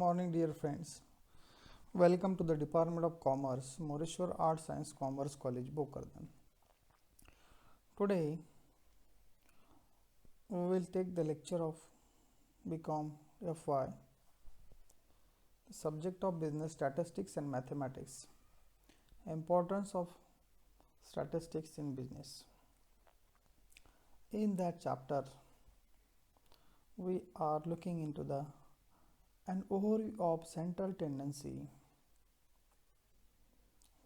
morning, dear friends. Welcome to the Department of Commerce, Moreshwar Arts Science Commerce College, Bokardan. Today, we will take the lecture of BCom FY, the subject of business statistics and mathematics. Importance of statistics in business. In that chapter, we are looking into an overview of central tendency.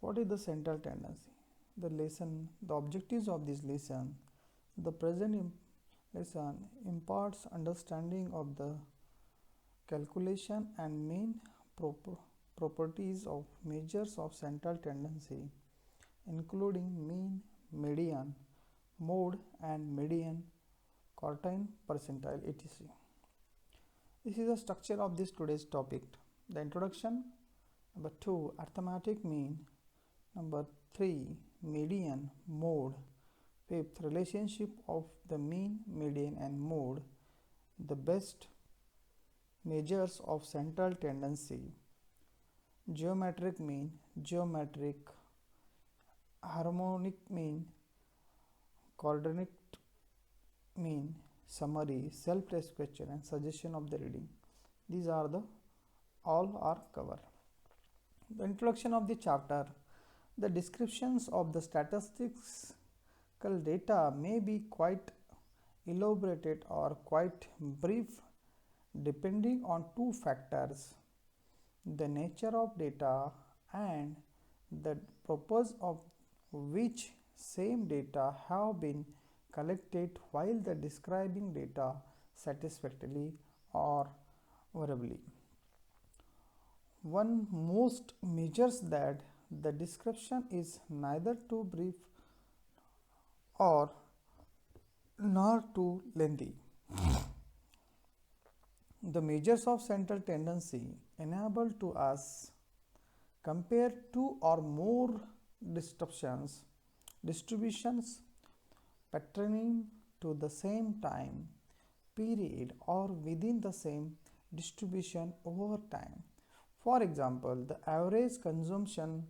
What is the central tendency? The objectives of this lesson. The present lesson imparts understanding of the calculation and main properties of measures of central tendency, including mean, median, mode, and median, quartile, percentile, etc. This is the structure of this today's topic. The introduction. Number 2, arithmetic mean. Number 3, median, mode. 5th, relationship of the mean, median, and mode. The best measures of central tendency. Geometric mean, geometric, harmonic mean, coordinate mean, summary, self-test question, and suggestion of the reading. These are all are covered. The introduction of the chapter. The descriptions of the statistical data may be quite elaborated or quite brief depending on two factors: the nature of data and the purpose of which same data have been collected while the describing data satisfactorily or variably. One most measures that the description is neither too brief or nor too lengthy. The measures of central tendency enable to us compare two or more distributions patterning to the same time period or within the same distribution over time. For example, the average consumption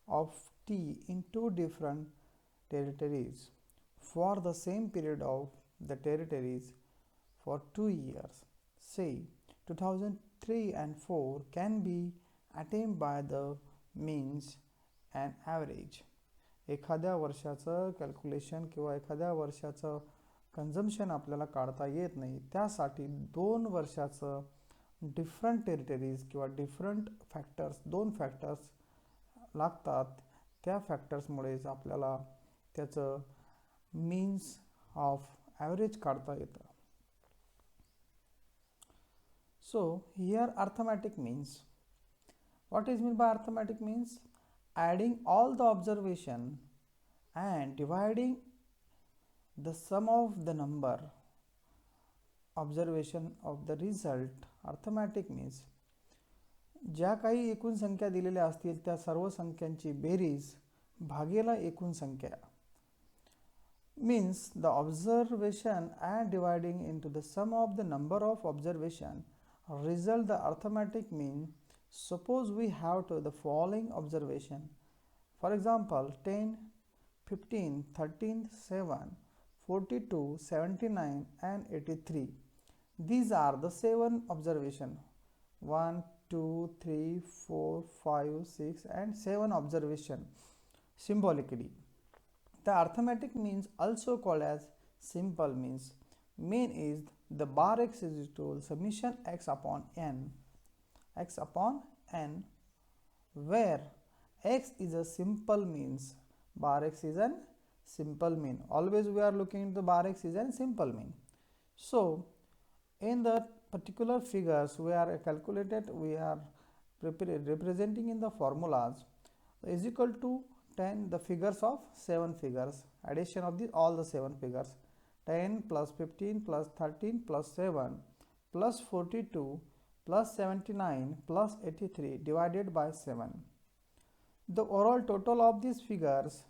of tea in two different territories for the same period of the territories for 2 years, say 2003 and 4, can be attained by the means and average. एखाद्या वर्षाचं calculation किंवा एखाद्या वर्षाचं consumption आपल्याला काढता येत नाही, त्यासाठी 2 वर्षाचं डिफरंट टेरिटरीज किंवा डिफरंट फॅक्टर्स, 2 फॅक्टर्स लागतात. त्या फॅक्टर्समुळेच आपल्याला त्याचं मीन्स ऑफ ॲव्हरेज काढता येतं. So here arithmetic means. What is meant by arithmetic means? Adding all the observation and dividing the sum of the number observation of the result. Arithmetic means ज्या काही एकूण संख्या दिलेल्या असतील त्या सर्व संख्यांची बेरीज भागेला एकूण संख्या. Means the observation and dividing into the sum of the number of observation result the arithmetic mean. Suppose we have to the following observation. For example, 10, 15, 13, 7, 42, 79 and 83. These are the 7 observation. 1, 2, 3, 4, 5, 6 and 7 observation symbolically. The arithmetic means also called as simple means. Mean is the bar x is equal to summation x upon n, where x is a simple means. Bar x is a simple mean. Always we are looking into the bar x is a simple mean. So in the particular figures we are representing in the formulas is equal to 10, the figures of 7 figures, addition of all the 7 figures, 10 plus 15 plus 13 plus 7 plus 42 plus 79 plus 83 divided by 7. The overall total of these figures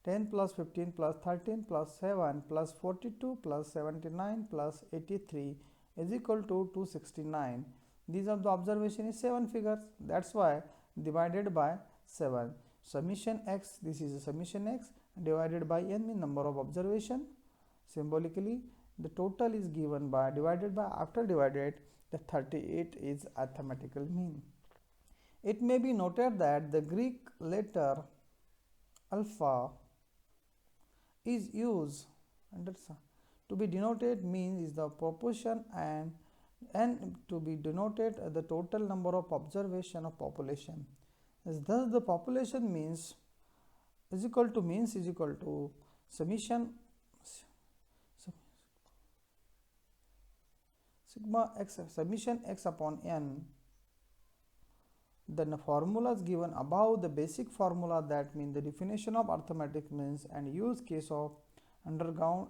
10 plus 15 plus 13 plus 7 plus 42 plus 79 plus 83 is equal to 269. These of the observation is 7 figures. That's why divided by 7. Summation x, this is a summation x divided by n mean number of observation. Symbolically, the total is given by divided by after divided the 38 is arithmetical mean. It may be noted that the Greek letter alpha is used to be denoted mean is the proportion and n to be denoted the total number of observation of population. Thus the population means is equal to summation sigma x summation x upon n. Then the formulas given above, the basic formula, that means the definition of arithmetic means and use case of underground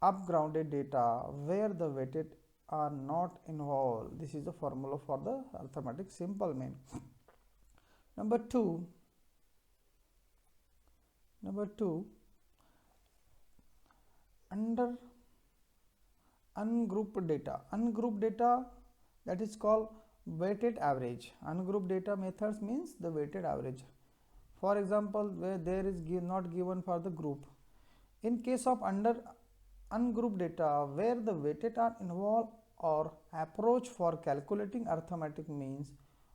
upgrounded data where the weighted are not involved. This is the formula for the arithmetic simple mean. Number two, under ungrouped data that is called weighted average. Ungrouped data methods means the weighted average. For example, where there is not given for the group. In case of under ungrouped data where the weighted are involved, or approach for calculating arithmetic means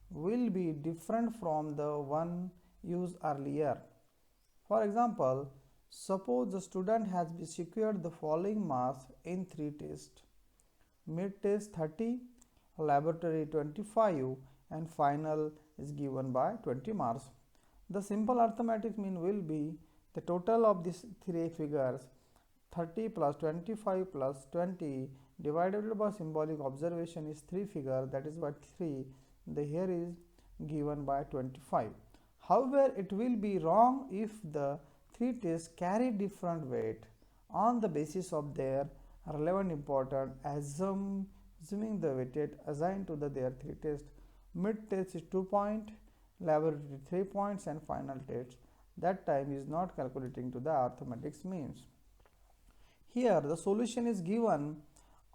will be different from the one used earlier. For example, suppose the student has been secured the following marks in 3 tests: mid test 30, laboratory 25, and final is given by 20 marks. The simple arithmetic mean will be the total of these 3 figures 30 plus 25 plus 20 divided by symbolic observation is 3 figure, that is by 3. The here is given by 25. However, it will be wrong if the 3 tests carry different weight on the basis of their relevant important, assuming the weighted assigned to their 3 tests. Mid test is 2 point, laboratory 3 points, and final test that time is not calculating to the arithmetic means. Here the solution is given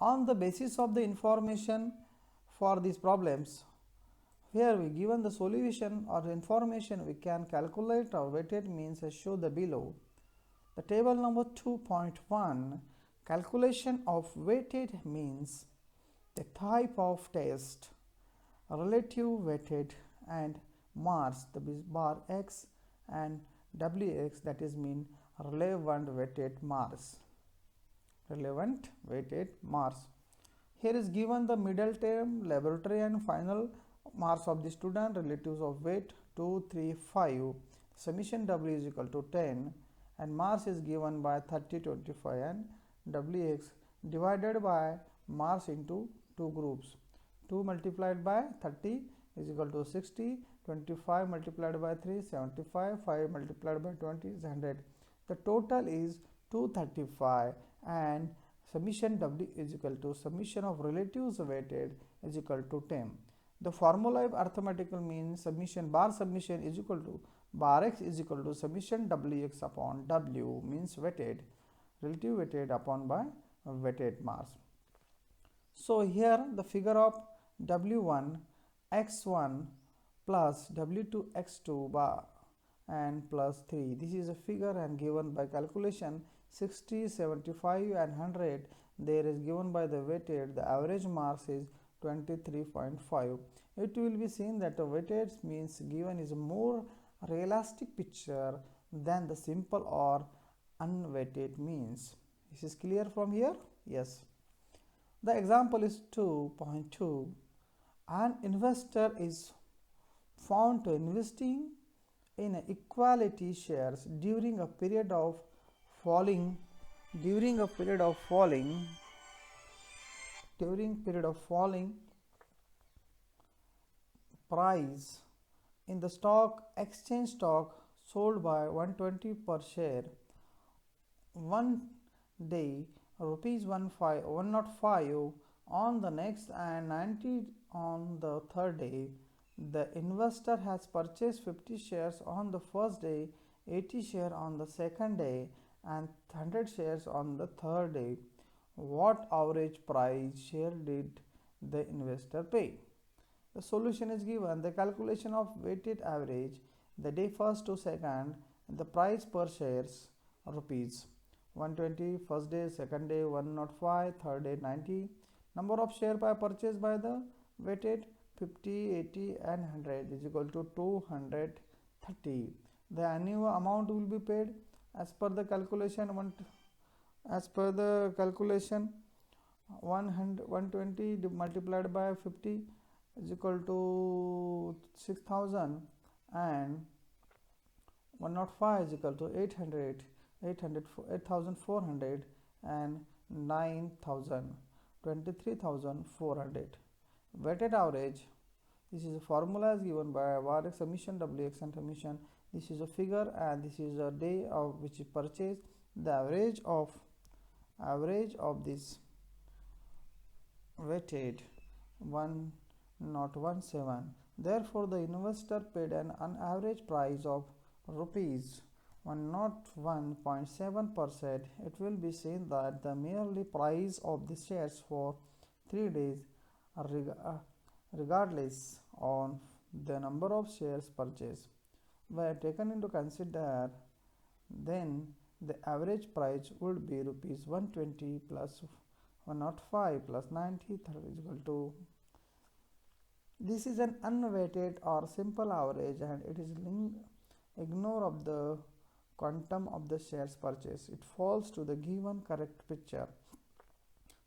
on the basis of the information for these problems. Here we given the solution or the information, we can calculate our weighted means as shown the below. The table number 2.1, calculation of weighted means, the type of test, relative weighted and marks, the bar x and wx, that is mean relevant weighted marks. Here is given the middle term, laboratory and final marks of the student, relatives of weight 2, 3, 5. Summation w is equal to 10 and marks is given by 30, 25 and wx divided by marks into 2 groups. 2 multiplied by 30 is equal to 60, 25 multiplied by 3 75, 5 multiplied by 20 is 100. The total is 235 and summation w is equal to summation of relatives weighted is equal to 10. The formula of arithmetical means bar summation is equal to bar x is equal to summation wx upon w means weighted, relative weighted upon by weighted mass. So here the figure of w1 x1 plus w2 x2 bar and plus 3. This is a figure and given by calculation 60, 75 and 100. There is given by the weighted, the average marks is 23.5. It will be seen that the weighted means given is a more realistic picture than the simple or unweighted means. This is clear from here? Yes. The example is 2.2. An investor is found to investing in equality shares during a period of falling price in the stock exchange stock sold by 120 per share one day rupees 105 on the next and 90 on the third day. The investor has purchased 50 shares on the first day, 80 shares on the second day and 100 shares on the third day. What average price share did the investor pay? The solution is given. The calculation of weighted average, the day first to second, the price per shares rupees 120, first day, second day 105, third day 90. Number of share by purchase by the weighted 50, 80 and 100 is equal to 230. The annual amount will be paid as per the calculation 120 multiplied by 50 is equal to 6000 and 105 is equal to 8400 and 9000, 23,400. Weighted average, this is a formula is given by Rx summation Wx and summation. This is a figure and this is a day of which is purchased. The average of this weighted 1017. Therefore, the investor paid an average price of rupees 101.7%. It will be seen that the merely price of the shares for 3 days regardless of the number of shares purchased were taken into consider, then the average price would be rupees 120 plus 105 plus 90 is equal to. This is an unweighted or simple average and it is ignore of the quantum of the shares purchased. It falls to the given correct picture.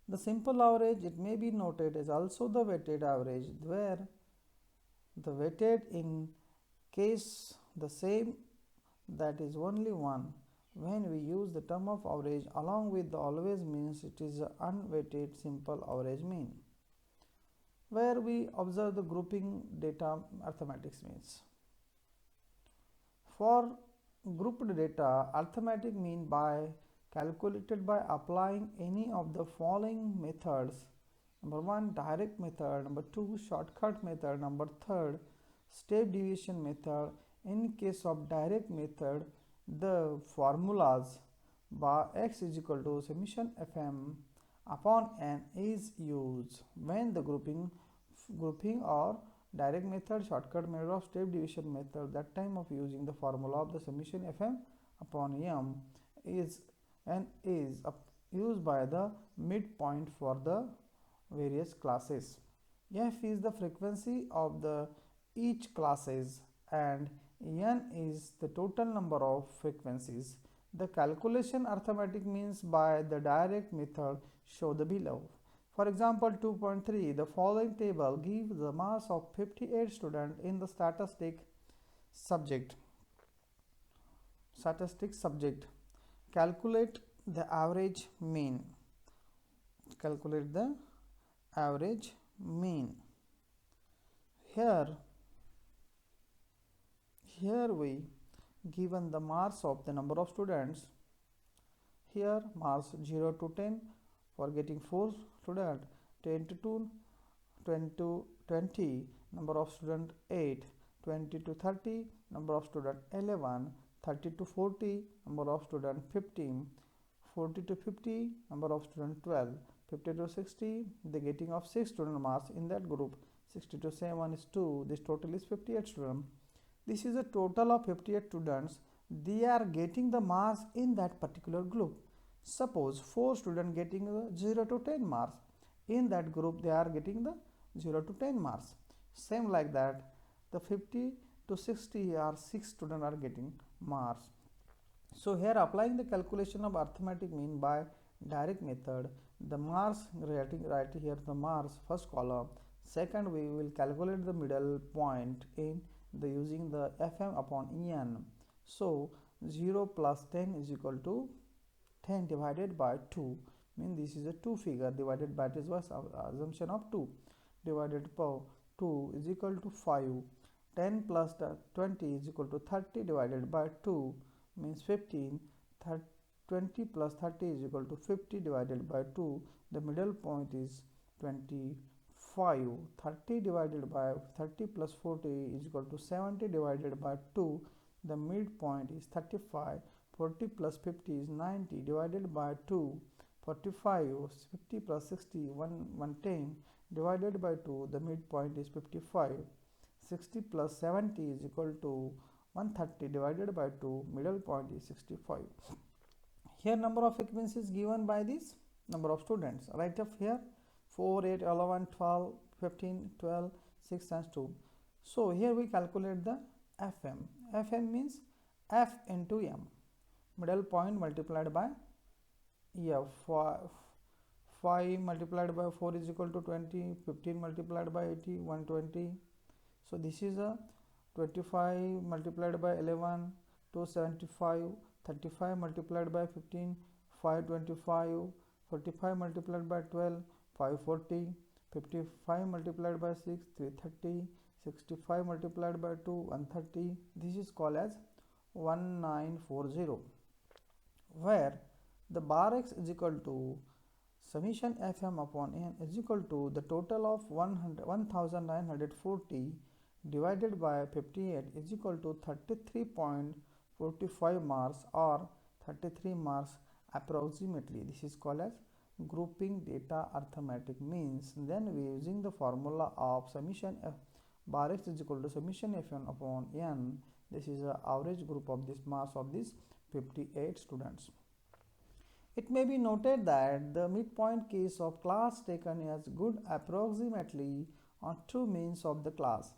The simple average, it may be noted, is also the weighted average, where the weighted in case the same, that is only one. When we use the term of average along with the always means, it is an unweighted simple average mean, where we observe the grouping data arithmetic means. For grouped data, arithmetic mean by calculated by applying any of the following methods. Number 1, direct method. Number 2, shortcut method. Number 3, step deviation method. In case of direct method, the formulas by x is equal to summation fm upon n is used when the grouping or direct method, shortcut method or step division method, that time of using the formula of the summation fm upon m is used by the midpoint for the various classes. F is the frequency of the each classes and n is the total number of frequencies. The calculation arithmetic means by the direct method show the below. For example, 2.3, the following table gives the mass of 58 students in the statistics subject. Calculate the average mean. Here we given the marks of the number of students. Here marks 0 to 10 for getting 4 students, 10 to 2, 10 to 20, number of student 8, 20 to 30, number of student 11, 30 to 40, number of student 15, 40 to 50, number of student 12, 50 to 60, the getting of 6 student marks in that group, 60 to 7 is 2, this total is 58 students. This is a total of 58 students. They are getting the marks in that particular group. Suppose 4 students getting the 0 to 10 marks. In that group, they are getting the 0 to 10 marks. Same like that, the 50 to 60 are 6 students are getting marks. So here applying the calculation of arithmetic mean by direct method, the marks writing here the marks first column. Second, we will calculate the middle point in the using the fm upon en. So 0 plus 10 is equal to 10 divided by 2, mean this is a 2 figure divided by, it was assumption of 2 divided by 2 is equal to 5. 10 plus 20 is equal to 30 divided by 2 means 15. 20 plus 30 is equal to 50 divided by 2. The middle point is 25. 30 divided by 30 plus 40 is equal to 70 divided by 2. The midpoint is 35. 40 plus 50 is 90 divided by 2. 45. 50 plus 60 110 divided by 2, the midpoint is 55. 60 plus 70 is equal to 130 divided by 2, middle point is 65. Here number of frequencies given by this number of students. Write up here 4, 8, 11, 12, 15, 12, 6 and 2. So here we calculate the FM. FM means F into M. Middle point multiplied by F. 5 multiplied by 4 is equal to 20. 15 multiplied by 80, 120. So this is a 25 multiplied by 11, 275. 35 multiplied by 15, 525. 45 multiplied by 12, 540. 55 multiplied by 6, 330. 65 multiplied by 2, 130. This is called as 1940, where the bar x is equal to summation fm upon n is equal to the total of 1940 divided by 58 is equal to 33.45 marks or 33 marks approximately. This is called as grouping data arithmetic means. Then we using the formula of summation f bar x is equal to summation fn upon n. This is the average group of this marks of these 58 students. It may be noted that the midpoint case of class taken as good approximately on two means of the class.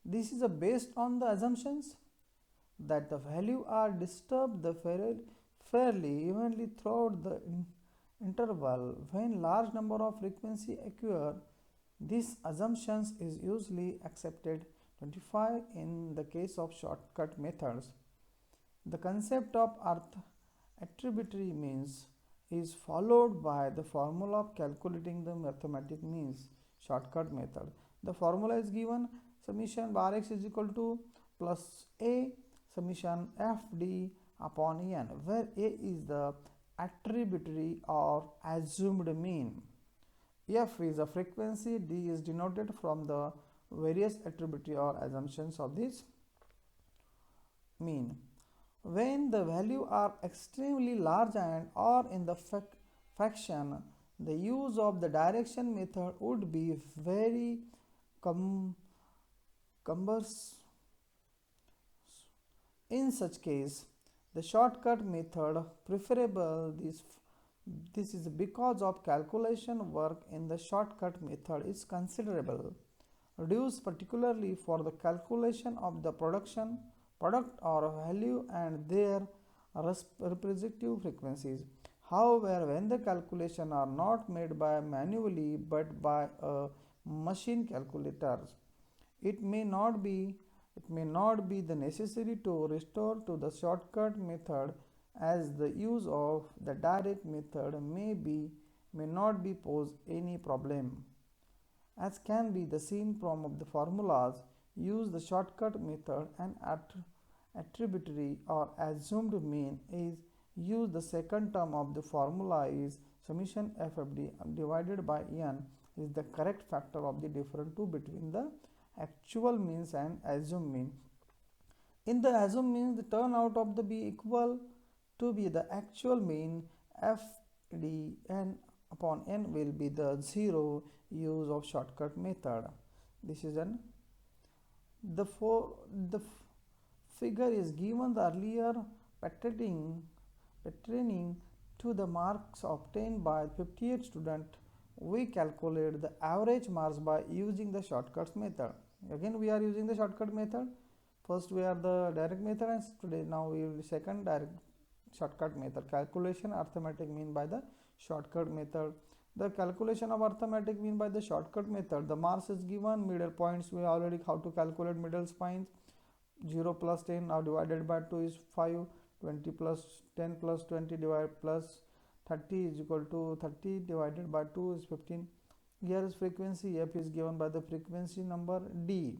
This is based on the assumptions that the value are disturbed fairly evenly throughout the interval. When large number of frequency occur, this assumptions is usually accepted. 25 in the case of shortcut methods. The concept of attributary means is followed by the formula of calculating the mathematic means shortcut method. The formula is given summation bar x is equal to plus a summation fd upon n, where a is the attributary or assumed mean. F is a frequency, d is denoted from the various attributary or assumptions of this mean. When the value are extremely large and or in the fraction, the use of the direction method would be very cumbersome. In such case, the shortcut method preferable. This is because of calculation work in the shortcut method is considerable, reduced particularly for the calculation of the product or value and their respective frequencies. However, when the calculation are not made by manually but by a machine calculators, it may not be the necessary to restore to the shortcut method, as the use of the direct method may not be pose any problem. As can be the seen from of the formulas, use the shortcut method and attributary or assumed mean is use the second term of the formula is summation fd divided by n is the correct factor of the difference two between the actual means and assumed mean. In the assumed means, the turn out of the be equal to be the actual mean. Fd n upon n will be the zero use of shortcut method. This is an the figure is given the earlier pertaining to the marks obtained by 58 students. We calculate the average marks by using the shortcuts method. Again we are using the shortcut method. First we are the direct method, and today now we will second direct shortcut method. Calculation arithmetic mean by the shortcut method. The calculation of arithmetic mean by the shortcut method. The marks is given, middle points we already how to calculate middle points. 0 plus 10 now divided by 2 is 5. 20 plus 10 plus 20 divided plus 30 is equal to 30 divided by 2 is 15. Here is frequency, f is given by the frequency number d.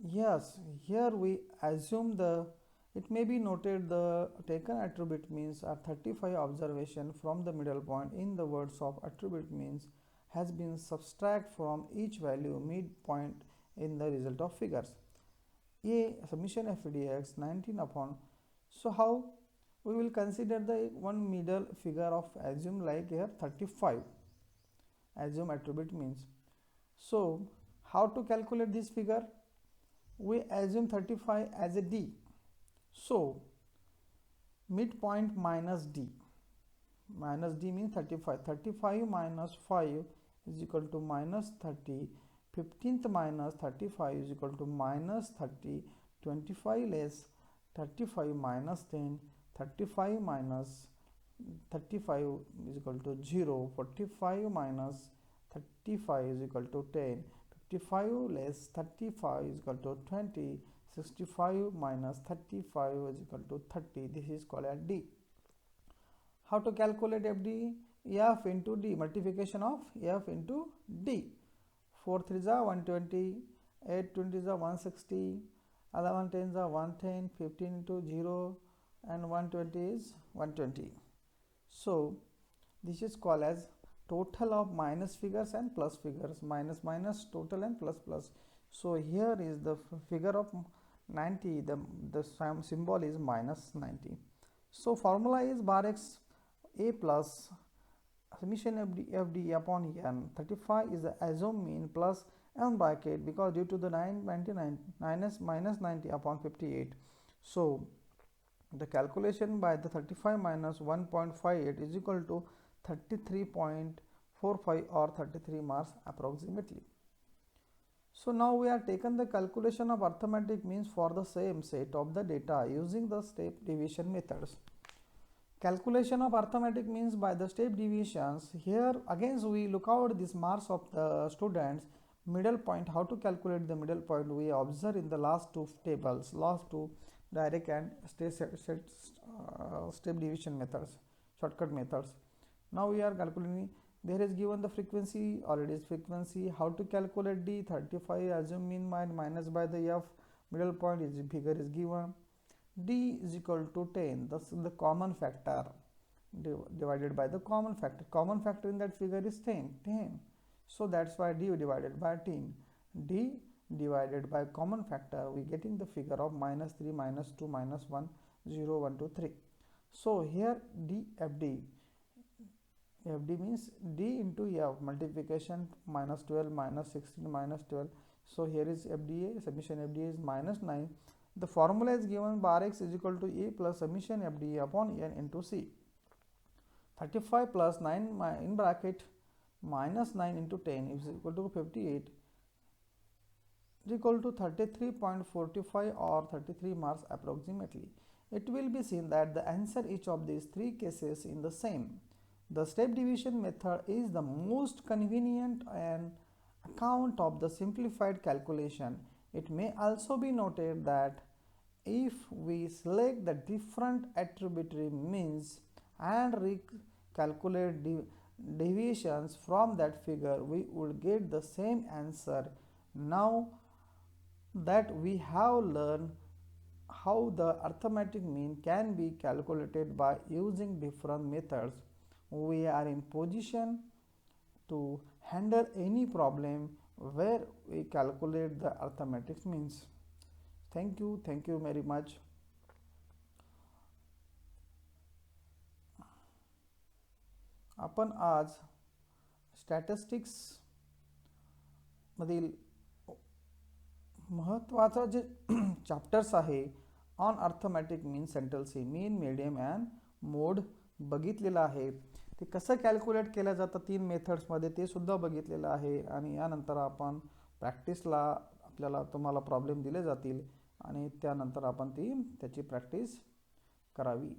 Yes, here we assume it may be noted the taken attribute means are 35 observation from the middle point. In the words of attribute means has been subtract from each value midpoint in the result of figures. A summation fdx 19 upon. So how we will consider the one middle figure of assume like here 35, assume attribute means. So how to calculate this figure? We assume 35 as a D. So midpoint minus D. Minus D means 35. 35 minus 5 is equal to minus 30. 15th minus 35 is equal to minus 30. 25 less 35 minus 10. 35 minus 35 is equal to 0. 45 minus 35 is equal to 10. 55 less 35 is equal to 20. 65 minus 35 is equal to 30. This is called as D. How to calculate FD? F into D, multiplication of F into D. 4 3s are 120, 8 20s are 160, 11 10s are 110, 15 into 0 and 120 is 120. So this is called as total of minus figures and plus figures, minus minus total and plus plus. So here is the figure of 90, the symbol is minus 90. So formula is bar x a plus summation FD upon n. 35 is the assumed mean plus n bracket because due to the 999 minus 90 upon 58. So the calculation by the 35 minus 1.58 is equal to 33.45 or 33 marks approximately. So now we have taken the calculation of arithmetic means for the same set of the data using the step deviation methods. Calculation of arithmetic means by the step deviations. Here again we look out these marks of the students. Middle point, how to calculate the middle point we observe in the last two tables, last two direct and step division methods, shortcut methods. Now we are calculating. There is given the frequency, already is frequency. How to calculate D? 35 assume mean minus by the F, middle point is figure is given. D is equal to 10, thus the common factor divided by the common factor. Common factor in that figure is 10. So that's why D divided by 10. D divided by common factor, we getting the figure of minus 3, minus 2, minus 1, 0, 1, 2, 3. So here D FD. FD means D into F, multiplication minus 12, minus 16, minus 12. So here is FDA, summation FDA is minus 9. The formula is given bar x is equal to A plus summation FD upon N into C. 35 plus 9 in bracket minus 9 into 10 is equal to 58 is equal to 33.45 or 33 marks approximately. It will be seen that the answer each of these three cases in the same. The step division method is the most convenient and account of the simplified calculation. It may also be noted that if we select the different attributary means and recalculate deviations from that figure, we would get the same answer. Now that we have learned how the arithmetic mean can be calculated by using different methods, we are in position to handle any problem where we calculate the arithmetic means. Thank you very much. आपण आज statistics मधील महत्त्वाचा जे chapters आहे on arithmetic mean सेंट्रलसी mean medium and mode बघितलेलं आहे. ते कसं कॅल्क्युलेट केलं जातं 3 मेथड्समध्ये ते सुद्धा बघितलेलं आहे. आणि यानंतर आपण प्रॅक्टिसला आपल्याला तुम्हाला प्रॉब्लेम दिले जातील आणि त्यानंतर आपण त्याची प्रॅक्टिस करावी.